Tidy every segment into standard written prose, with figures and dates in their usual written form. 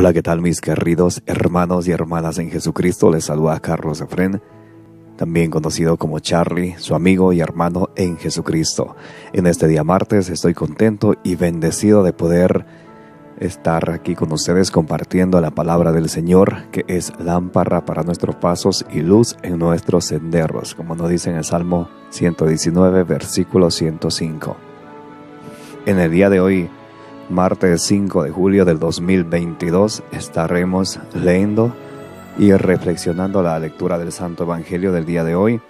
Hola, ¿qué tal mis queridos hermanos y hermanas en Jesucristo? Les saluda Carlos Efrén, también conocido como Charlie, su amigo y hermano en Jesucristo. En este día martes estoy contento y bendecido de poder estar aquí con ustedes compartiendo la palabra del Señor, que es lámpara para nuestros pasos y luz en nuestros senderos, como nos dice en el Salmo 119, versículo 105. En el día de hoy, martes 5 de julio del 2022, estaremos leyendo y reflexionando la lectura del Santo Evangelio del día de hoy,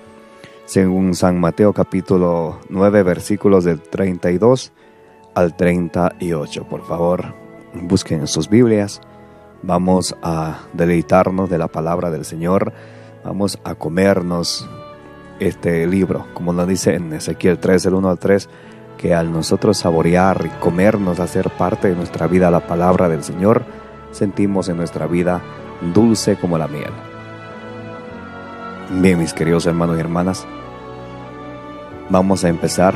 según San Mateo capítulo 9, versículos del 32 al 38. Por favor, busquen en sus Biblias. Vamos a deleitarnos de la palabra del Señor. Vamos a comernos este libro, como nos dice en Ezequiel 3, del 1 al 3, que al nosotros saborear y comernos, hacer parte de nuestra vida la palabra del Señor, sentimos en nuestra vida dulce como la miel. Bien, mis queridos hermanos y hermanas, vamos a empezar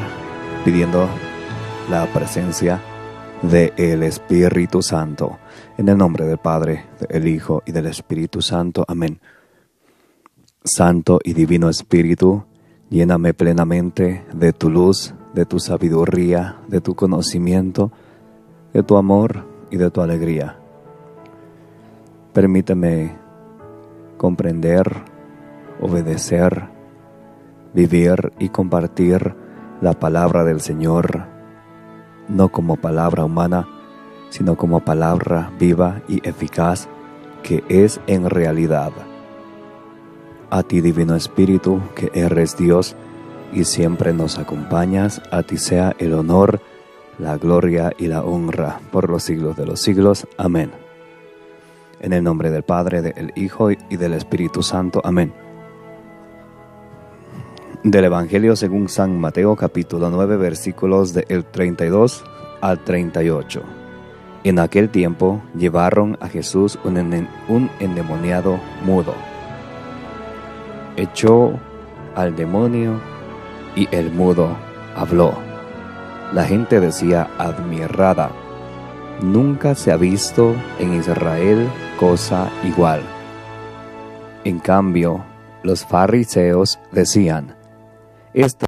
pidiendo la presencia del Espíritu Santo. En el nombre del Padre, del Hijo y del Espíritu Santo. Amén. Santo y divino Espíritu, lléname plenamente de tu luz, de tu sabiduría, de tu conocimiento, de tu amor y de tu alegría. Permíteme comprender, obedecer, vivir y compartir la palabra del Señor, no como palabra humana, sino como palabra viva y eficaz que es en realidad. A ti, Divino Espíritu, que eres Dios y siempre nos acompañas, a ti sea el honor, la gloria y la honra por los siglos de los siglos. Amén. En el nombre del Padre, del Hijo y del Espíritu Santo. Amén. Del Evangelio según San Mateo, capítulo 9, versículos del 32 al 38. En aquel tiempo llevaron a Jesús un endemoniado mudo. Echó al demonio y el mudo habló. La gente decía admirada: nunca se ha visto en Israel cosa igual. En cambio, los fariseos decían: esto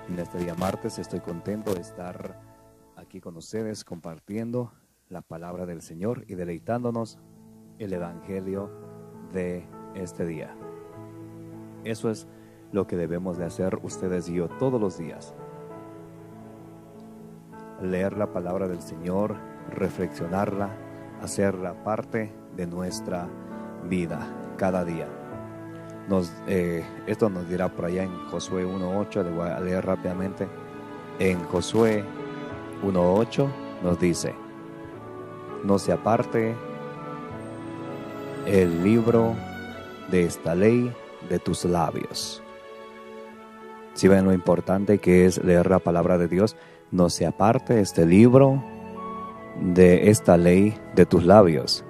en este día martes estoy contento de estar aquí con ustedes compartiendo la palabra del Señor y deleitándonos el Evangelio de este día. Eso es lo que debemos de hacer ustedes y yo todos los días. Leer la palabra del Señor, reflexionarla, hacerla parte de nuestra vida cada día. Esto nos dirá por allá en Josué 1.8, le voy a leer rápidamente. En Josué 1.8 nos dice: no se aparte el libro de esta ley de tus labios. Si ven lo importante que es leer la palabra de Dios, no se aparte este libro de esta ley de tus labios.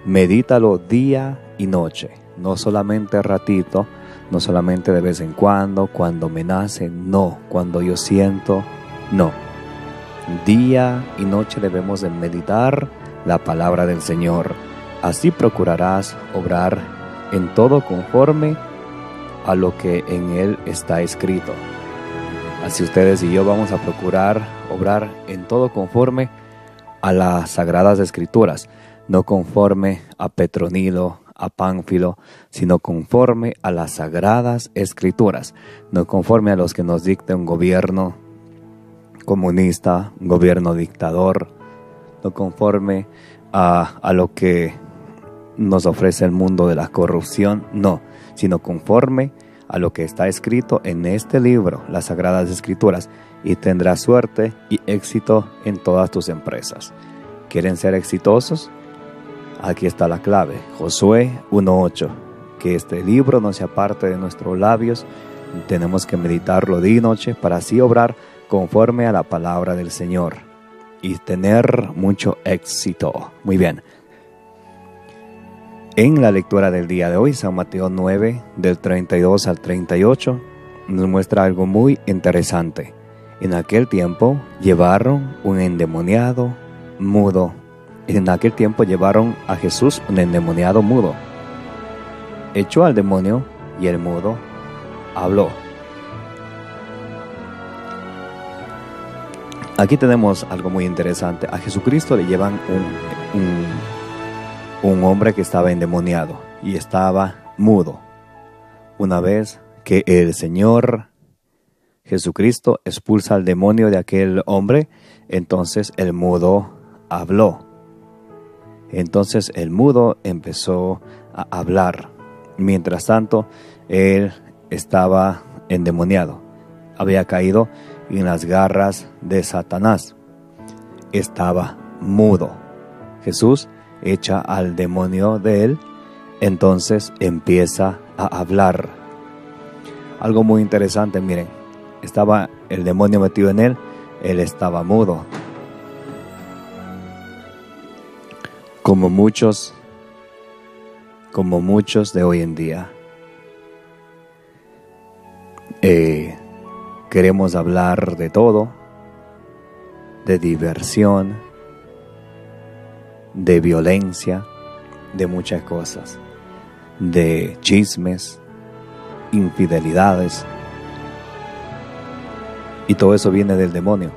Medítalo día y noche. No solamente ratito, no solamente de vez en cuando me nace, no, cuando yo siento, no. Día y noche debemos de meditar la palabra del Señor. Así procurarás obrar en todo conforme a lo que en él está escrito. Así ustedes y yo vamos a procurar obrar en todo conforme a las Sagradas Escrituras, no conforme a Petronilo, a Pánfilo, sino conforme a las Sagradas Escrituras, no conforme a los que nos dicta un gobierno comunista, un gobierno dictador, no conforme a lo que nos ofrece el mundo de la corrupción, no, sino conforme a lo que está escrito en este libro, las Sagradas Escrituras, y tendrás suerte y éxito en todas tus empresas. ¿Quieren ser exitosos? Aquí está la clave, Josué 1:8, que este libro no se aparte de nuestros labios, tenemos que meditarlo día y noche para así obrar conforme a la palabra del Señor y tener mucho éxito. Muy bien. En la lectura del día de hoy, San Mateo 9, del 32 al 38, nos muestra algo muy interesante. En aquel tiempo llevaron un endemoniado mudo. En aquel tiempo llevaron a Jesús un endemoniado mudo. Echó al demonio y el mudo habló. Aquí tenemos algo muy interesante. A Jesucristo le llevan un hombre que estaba endemoniado y estaba mudo. Una vez que el Señor Jesucristo expulsa al demonio de aquel hombre, entonces el mudo habló. Entonces el mudo empezó a hablar. Mientras tanto, él estaba endemoniado. Había caído en las garras de Satanás. Estaba mudo. Jesús echa al demonio de él, entonces empieza a hablar. Algo muy interesante, miren, estaba el demonio metido en él estaba mudo. Como muchos de hoy en día, queremos hablar de todo, de diversión, de violencia, de muchas cosas, de chismes, infidelidades, y todo eso viene del demonio.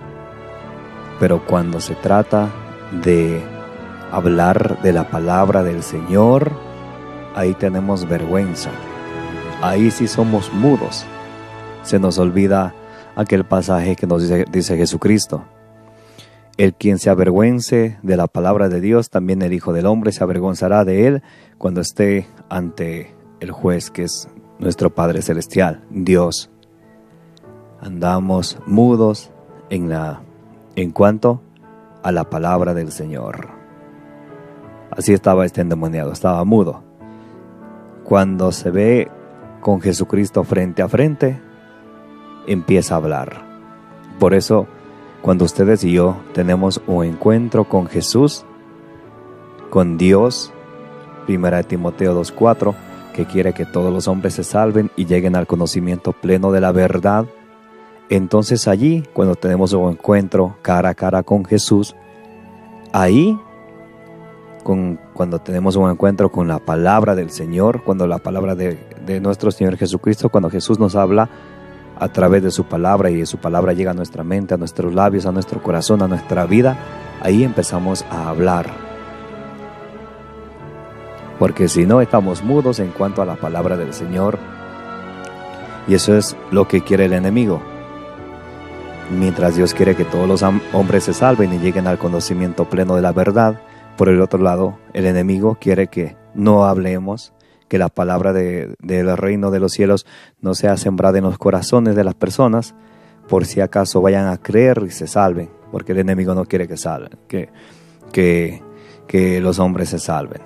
Pero cuando se trata de hablar de la palabra del Señor, ahí tenemos vergüenza, ahí sí somos mudos. Se nos olvida aquel pasaje que nos dice Jesucristo: el quien se avergüence de la palabra de Dios, también el Hijo del Hombre se avergonzará de él cuando esté ante el juez, que es nuestro Padre Celestial, Dios. Andamos mudos en cuanto a la palabra del Señor. Así estaba este endemoniado, estaba mudo. Cuando se ve con Jesucristo frente a frente, empieza a hablar. Por eso, cuando ustedes y yo tenemos un encuentro con Jesús, con Dios, 1 Timoteo 2:4, que quiere que todos los hombres se salven y lleguen al conocimiento pleno de la verdad, entonces allí, cuando tenemos un encuentro cara a cara con Jesús, ahí, cuando tenemos un encuentro con la palabra del Señor, cuando la palabra de nuestro Señor Jesucristo, cuando Jesús nos habla a través de su palabra y su palabra llega a nuestra mente, a nuestros labios, a nuestro corazón, a nuestra vida, ahí empezamos a hablar. Porque si no, estamos mudos en cuanto a la palabra del Señor, y eso es lo que quiere el enemigo. Mientras Dios quiere que todos los hombres se salven y lleguen al conocimiento pleno de la verdad, por el otro lado, el enemigo quiere que no hablemos, que la palabra del reino de los cielos no sea sembrada en los corazones de las personas, por si acaso vayan a creer y se salven, porque el enemigo no quiere que salven, que los hombres se salven.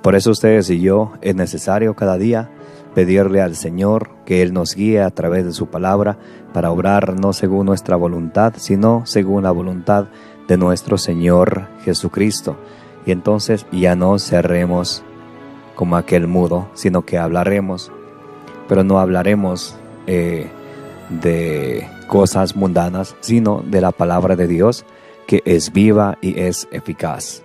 Por eso ustedes y yo es necesario cada día pedirle al Señor que Él nos guíe a través de su palabra para obrar no según nuestra voluntad, sino según la voluntad de nuestro Señor Jesucristo. Y entonces ya no cerremos como aquel mudo, sino que hablaremos, pero no hablaremos de cosas mundanas, sino de la palabra de Dios, que es viva y es eficaz.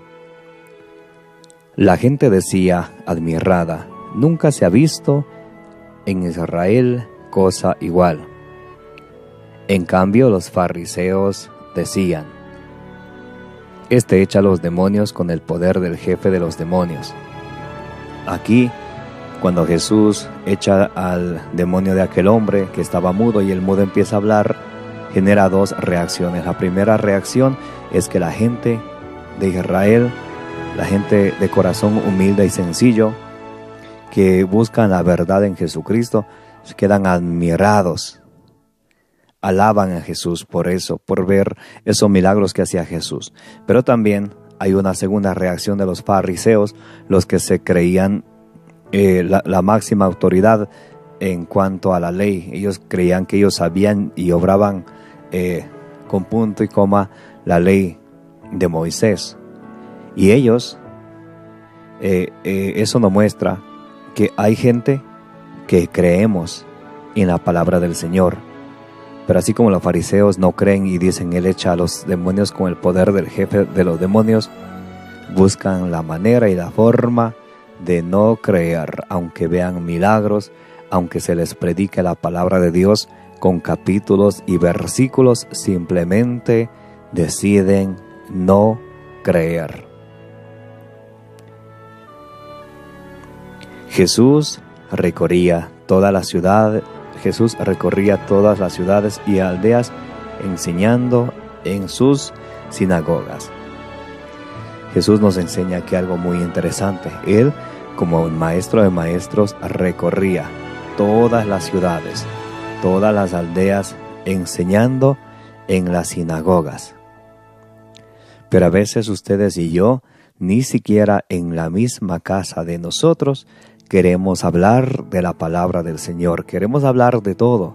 La gente decía, admirada, nunca se ha visto en Israel cosa igual. En cambio, los fariseos decían, este echa a los demonios con el poder del jefe de los demonios. Aquí, cuando Jesús echa al demonio de aquel hombre que estaba mudo y el mudo empieza a hablar, genera dos reacciones. La primera reacción es que la gente de Israel, la gente de corazón humilde y sencillo, que buscan la verdad en Jesucristo, se quedan admirados. Alaban a Jesús por eso, por ver esos milagros que hacía Jesús. Pero también hay una segunda reacción de los fariseos, los que se creían la máxima autoridad en cuanto a la ley. Ellos creían que ellos sabían y obraban con punto y coma la ley de Moisés. Y ellos, eso nos muestra que hay gente que creemos en la palabra del Señor. Pero así como los fariseos no creen y dicen, Él echa a los demonios con el poder del jefe de los demonios, buscan la manera y la forma de no creer, aunque vean milagros, aunque se les predique la palabra de Dios con capítulos y versículos, simplemente deciden no creer. Jesús recorría todas las ciudades y aldeas enseñando en sus sinagogas. Jesús nos enseña aquí algo muy interesante. Él, como un maestro de maestros, recorría todas las ciudades, todas las aldeas, enseñando en las sinagogas. Pero a veces ustedes y yo, ni siquiera en la misma casa de nosotros, queremos hablar de la palabra del Señor. Queremos hablar de todo.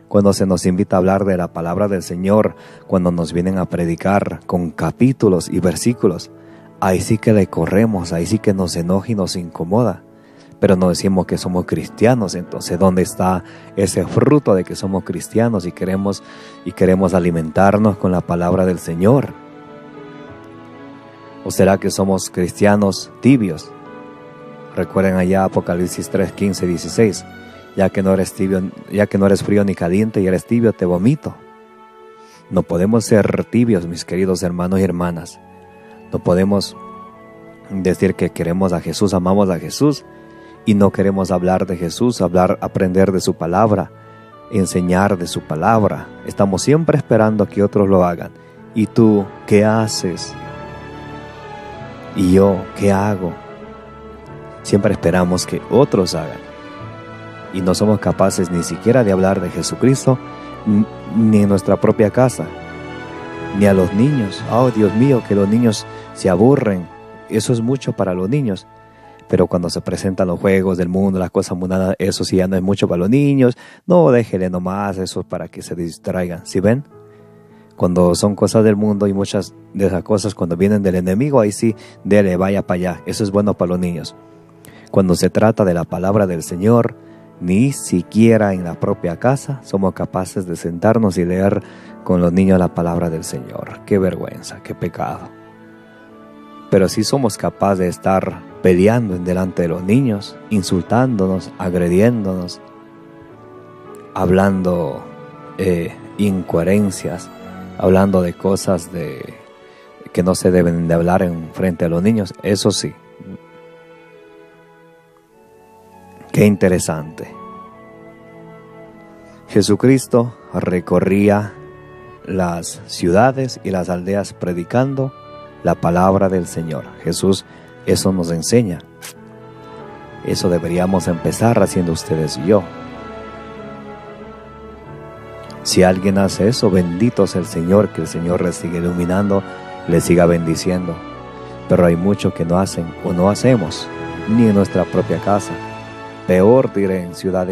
Cuando se nos invita a hablar de la palabra del Señor, cuando nos vienen a predicar con capítulos y versículos, ahí sí que le corremos, ahí sí que nos enoja y nos incomoda. Pero no decimos que somos cristianos. Entonces, ¿dónde está ese fruto de que somos cristianos y queremos alimentarnos con la palabra del Señor? ¿O será que somos cristianos tibios? Recuerden allá Apocalipsis 3, 15, 16. Ya que no eres frío ni caliente y eres tibio, te vomito. No podemos ser tibios, mis queridos hermanos y hermanas. No podemos decir que queremos a Jesús, amamos a Jesús, y no queremos hablar de Jesús, aprender de su palabra, enseñar de su palabra. Estamos siempre esperando que otros lo hagan. ¿Y tú qué haces? ¿Y yo qué hago? Siempre esperamos que otros hagan. Y no somos capaces ni siquiera de hablar de Jesucristo, ni en nuestra propia casa, ni a los niños. Oh, Dios mío, que los niños se aburren. Eso es mucho para los niños. Pero cuando se presentan los juegos del mundo, las cosas mundanas, eso sí ya no es mucho para los niños. No, déjele nomás eso para que se distraigan. ¿Sí ven? Cuando son cosas del mundo y muchas de esas cosas cuando vienen del enemigo, ahí sí, dele, vaya para allá. Eso es bueno para los niños. Cuando se trata de la palabra del Señor, ni siquiera en la propia casa somos capaces de sentarnos y leer con los niños la palabra del Señor. Qué vergüenza, qué pecado. Pero sí somos capaces de estar peleando en delante de los niños, insultándonos, agrediéndonos, hablando incoherencias, hablando de cosas que no se deben de hablar en frente a los niños. Eso sí. Qué interesante. Jesucristo recorría las ciudades y las aldeas predicando la palabra del Señor. Jesús eso nos enseña. Eso deberíamos empezar haciendo ustedes y yo. Si alguien hace eso, bendito sea el Señor, que el Señor les siga iluminando, les siga bendiciendo. Pero hay mucho que no hacen o no hacemos, ni en nuestra propia casa. Peor, diré, en ciudad,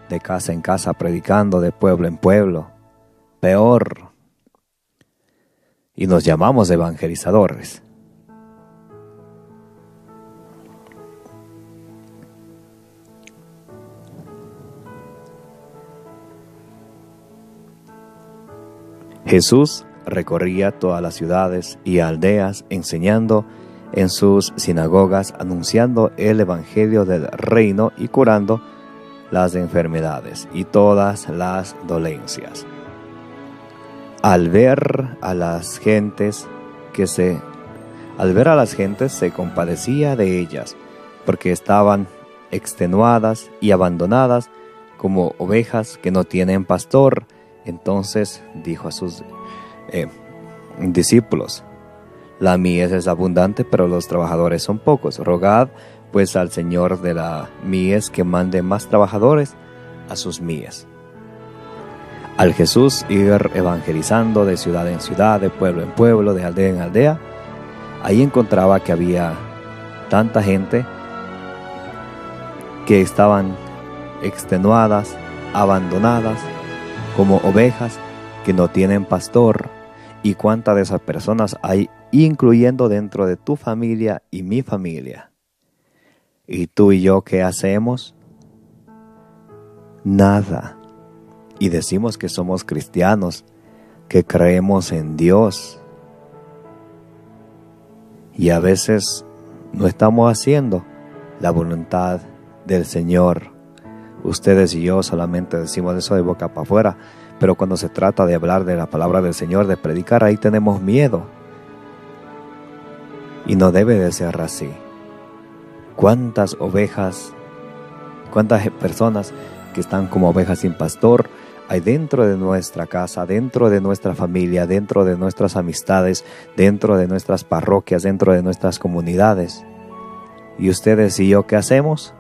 de casa en casa, predicando, de pueblo en pueblo. Peor. Y nos llamamos evangelizadores. Jesús recorría todas las ciudades y aldeas, enseñando en sus sinagogas, anunciando el evangelio del reino y curando las enfermedades y todas las dolencias. Al ver a las gentes se compadecía de ellas, porque estaban extenuadas y abandonadas como ovejas que no tienen pastor. Entonces dijo a sus discípulos: la mies es abundante, pero los trabajadores son pocos. Rogad pues al Señor de la mies que mande más trabajadores a sus mies. Al Jesús ir evangelizando de ciudad en ciudad, de pueblo en pueblo, de aldea en aldea, ahí encontraba que había tanta gente que estaban extenuadas, abandonadas, como ovejas que no tienen pastor. ¿Y cuántas de esas personas hay, incluyendo dentro de tu familia y mi familia? ¿Y tú y yo qué hacemos? Nada. Y decimos que somos cristianos, que creemos en Dios. Y a veces no estamos haciendo la voluntad del Señor. Ustedes y yo solamente decimos eso de boca para afuera, pero cuando se trata de hablar de la palabra del Señor, de predicar, ahí tenemos miedo. Y no debe de ser así. ¿Cuántas ovejas, cuántas personas que están como ovejas sin pastor hay dentro de nuestra casa, dentro de nuestra familia, dentro de nuestras amistades, dentro de nuestras parroquias, dentro de nuestras comunidades? ¿Y ustedes y yo qué hacemos?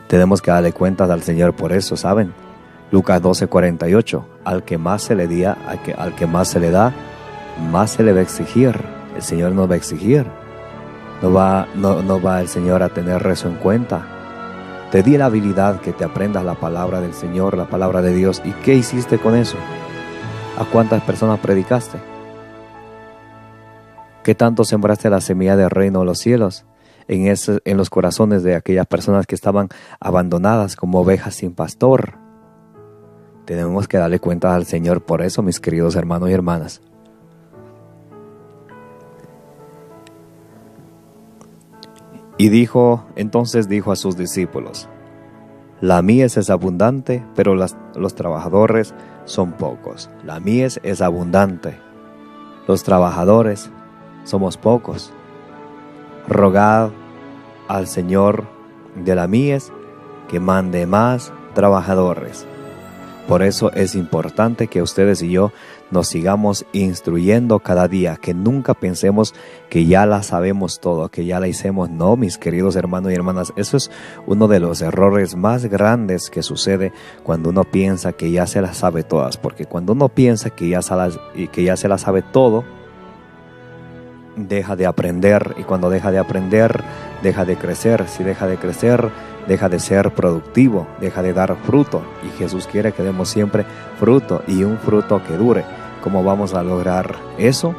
Tenemos que darle cuentas al Señor por eso, ¿saben? Lucas 12:48, al que más se le da, al que más se le da, más se le va a exigir. El Señor nos va a exigir. No va el Señor a tener eso en cuenta. Te di la habilidad que te aprendas la palabra del Señor, la palabra de Dios. ¿Y qué hiciste con eso? ¿A cuántas personas predicaste? ¿Qué tanto sembraste la semilla del reino de los cielos en los corazones de aquellas personas que estaban abandonadas como ovejas sin pastor? Tenemos que darle cuentas al Señor por eso, mis queridos hermanos y hermanas. Y entonces dijo a sus discípulos: la mies es abundante, pero los trabajadores son pocos. La mies es abundante, los trabajadores somos pocos. Rogad al Señor de la mies que mande más trabajadores. Por eso es importante que ustedes y yo nos sigamos instruyendo cada día, que nunca pensemos que ya la sabemos todo, que ya la hicimos. No, mis queridos hermanos y hermanas, eso es uno de los errores más grandes que sucede cuando uno piensa que ya se las sabe todas, porque cuando uno piensa que ya se las sabe todo, deja de aprender, y cuando deja de aprender, deja de crecer. Si deja de crecer, deja de ser productivo, deja de dar fruto, y Jesús quiere que demos siempre fruto, y un fruto que dure. ¿Cómo vamos a lograr eso?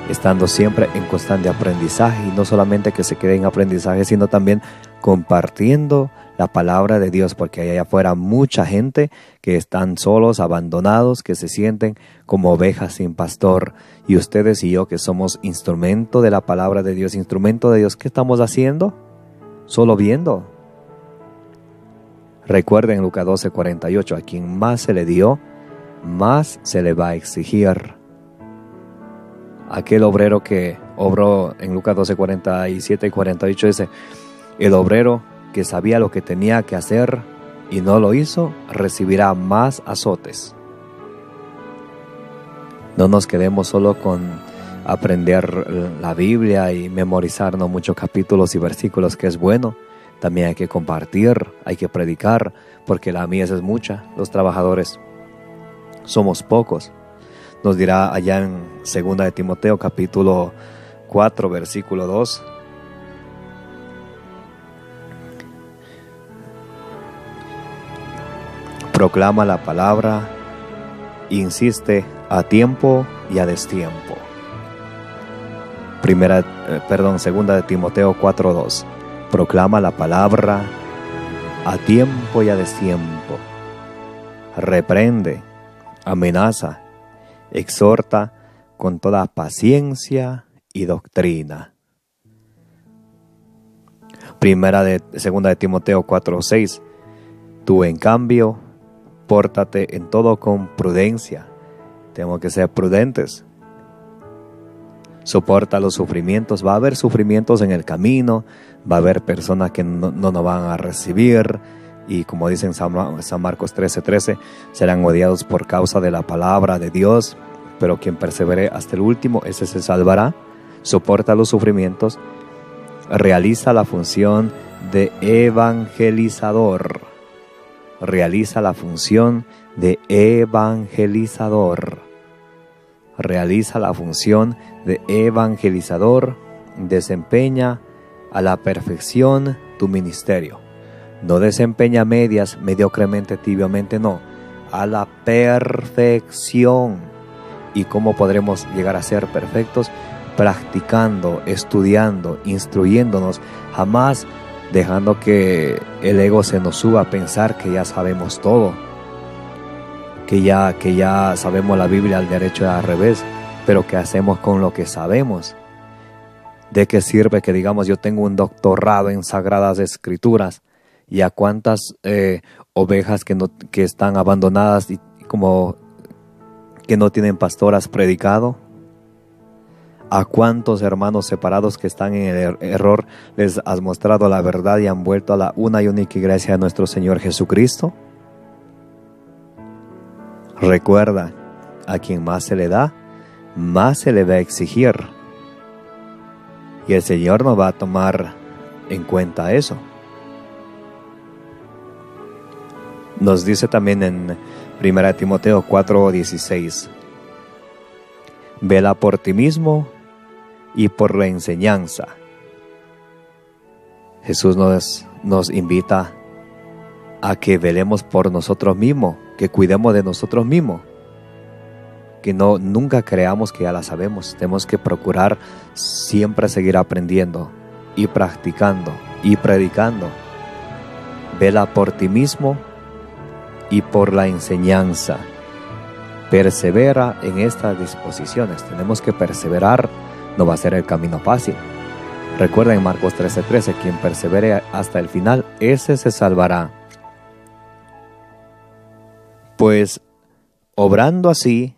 Estando siempre en constante aprendizaje, y no solamente que se quede en aprendizaje, sino también compartiendo la palabra de Dios, porque hay allá afuera mucha gente que están solos, abandonados, que se sienten como ovejas sin pastor. Y ustedes y yo, que somos instrumento de la palabra de Dios, instrumento de Dios, ¿qué estamos haciendo? Solo viendo. Recuerden Lucas 12:48, a quien más se le dio, más se le va a exigir. Aquel obrero que obró en Lucas 12:47 y 48 dice: el obrero que sabía lo que tenía que hacer y no lo hizo, recibirá más azotes. No nos quedemos solo con aprender la Biblia y memorizarnos muchos capítulos y versículos, que es bueno. También hay que compartir, hay que predicar, porque la mies es mucha, los trabajadores somos pocos. Nos dirá allá en 2 de Timoteo capítulo 4 versículo 2: proclama la palabra, insiste a tiempo y a destiempo. 2 de Timoteo 4:2. Proclama la palabra, a tiempo y a destiempo. Reprende, amenaza, exhorta con toda paciencia y doctrina. Segunda de Timoteo 4:6. Tú, en cambio, pórtate en todo con prudencia. Tenemos que ser prudentes. Soporta los sufrimientos. Va a haber sufrimientos en el camino. Va a haber personas que no nos van a recibir. Y como dice en San Marcos 13:13, serán odiados por causa de la palabra de Dios. Pero quien persevere hasta el último, ese se salvará. Soporta los sufrimientos. Realiza la función de evangelizador. Realiza la función de evangelizador. Realiza la función de evangelizador. Desempeña a la perfección tu ministerio. No desempeña medias, mediocremente, tibiamente, no. A la perfección. ¿Y cómo podremos llegar a ser perfectos? Practicando, estudiando, instruyéndonos, jamás dejando que el ego se nos suba a pensar que ya sabemos todo, que ya sabemos la Biblia al derecho y al revés. Pero ¿qué hacemos con lo que sabemos? ¿De qué sirve que digamos yo tengo un doctorado en Sagradas Escrituras? ¿Y a cuántas ovejas que están abandonadas y como que no tienen pastor has predicado? ¿A cuántos hermanos separados que están en el error les has mostrado la verdad y han vuelto a la una y única iglesia de nuestro Señor Jesucristo? Recuerda, a quien más se le da, más se le va a exigir. Y el Señor nos va a tomar en cuenta eso. Nos dice también en 1 Timoteo 4:16. Vela por ti mismo y por la enseñanza. Jesús nos invita a que velemos por nosotros mismos, que cuidemos de nosotros mismos, que nunca creamos que ya la sabemos. Tenemos que procurar siempre seguir aprendiendo y practicando y predicando. Vela por ti mismo y por la enseñanza. Persevera en estas disposiciones. Tenemos que perseverar. No va a ser el camino fácil. Recuerda en Marcos 13:13, quien persevere hasta el final, ese se salvará. Pues obrando así,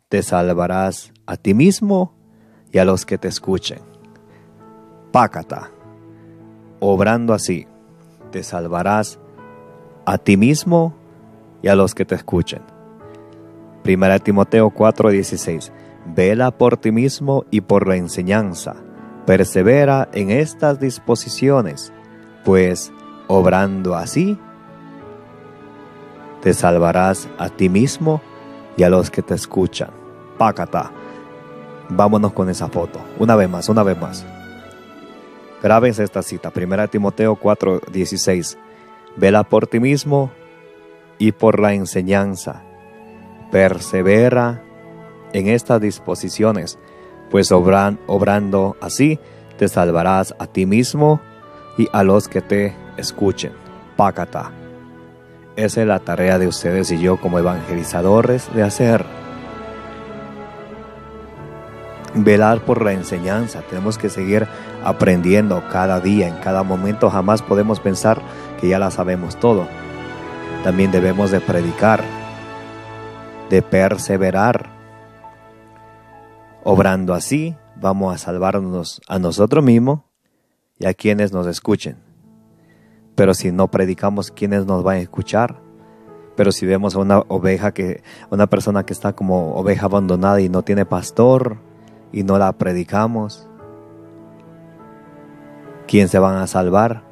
te salvarás a ti mismo y a los que te escuchen. Pácata. Obrando así, te salvarás a ti mismo y a los que te escuchen. 1 Timoteo 4:16. Vela por ti mismo y por la enseñanza. Persevera en estas disposiciones, pues obrando así, te salvarás a ti mismo y a los que te escuchan. Pácata. Vámonos con esa foto. Una vez más. Grábense esta cita. 1 Timoteo 4:16. Vela por ti mismo y por la enseñanza. Persevera en estas disposiciones, pues obrando así, te salvarás a ti mismo y a los que te escuchen. Pácata. Esa es la tarea de ustedes y yo como evangelizadores de hacer. Velar por la enseñanza. Tenemos que seguir aprendiendo cada día, en cada momento. Jamás podemos pensar que ya la sabemos todo. También debemos de predicar, de perseverar. Obrando así, vamos a salvarnos a nosotros mismos y a quienes nos escuchen. Pero si no predicamos, ¿quiénes nos van a escuchar? Pero si vemos a una persona que está como oveja abandonada y no tiene pastor y no la predicamos, ¿quién se van a salvar?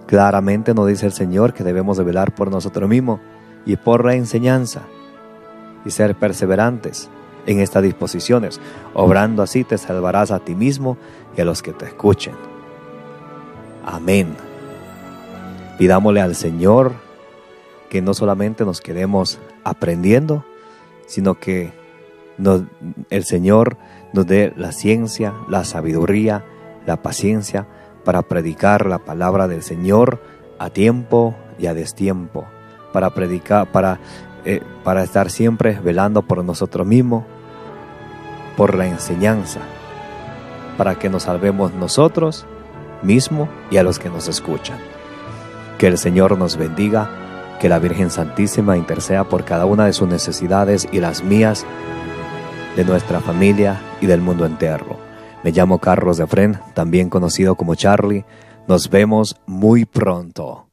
Claramente nos dice el Señor que debemos de velar por nosotros mismos y por la enseñanza y ser perseverantes en estas disposiciones. Obrando así te salvarás a ti mismo y a los que te escuchen. Amén. Pidámosle al Señor que no solamente nos quedemos aprendiendo, sino que el Señor nos dé la ciencia, la sabiduría, la paciencia para predicar la palabra del Señor a tiempo y a destiempo, para predicar, para estar siempre velando por nosotros mismos, por la enseñanza, para que nos salvemos nosotros mismos y a los que nos escuchan. Que el Señor nos bendiga, que la Virgen Santísima interceda por cada una de sus necesidades y las mías, de nuestra familia y del mundo entero. Me llamo Carlos Efrén, también conocido como Charlie. Nos vemos muy pronto.